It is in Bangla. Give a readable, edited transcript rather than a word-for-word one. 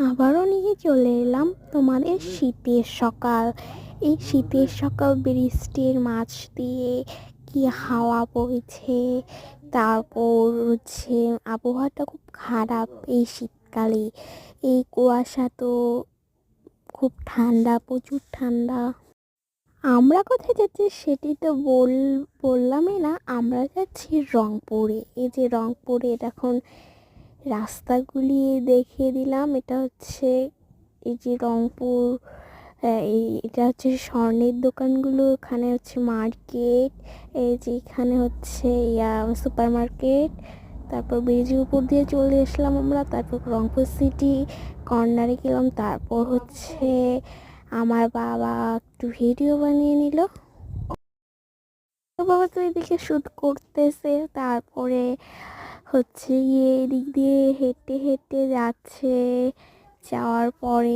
আবারও নিয়ে চলে এলাম তোমাদের শীতের সকাল। এই শীতের সকাল বৃষ্টির মাঝ দিয়ে কি হাওয়া বইছে, তারপর আবহাওয়াটা খুব খারাপ এই শীতকালে। এই কুয়াশা তো খুব ঠান্ডা, প্রচুর ঠান্ডা। আমরা কোথায় যাচ্ছি সেটি তো বললামই না। আমরা যাচ্ছি রংপুরে। এই যে রংপুরে এখন রাস্তাগুলি দেখিয়ে দিলাম। এটা হচ্ছে এই যে রংপুর, এটা হচ্ছে স্বর্ণের দোকানগুলো, এখানে হচ্ছে মার্কেট, এই যে এখানে হচ্ছে সুপার মার্কেট। তারপর ব্রিজের উপর দিয়ে চলে আসলাম আমরা, তারপর রংপুর সিটি কর্নারে গেলাম। তারপর হচ্ছে আমার বাবা একটু ভিডিও বানিয়ে নিল। তো বাবা তো এদিকে শ্যুট করতেছে, তারপরে হচ্ছে গিয়ে এদিক দিয়ে হেঁটে হেঁটে যাচ্ছে। যাওয়ার পরে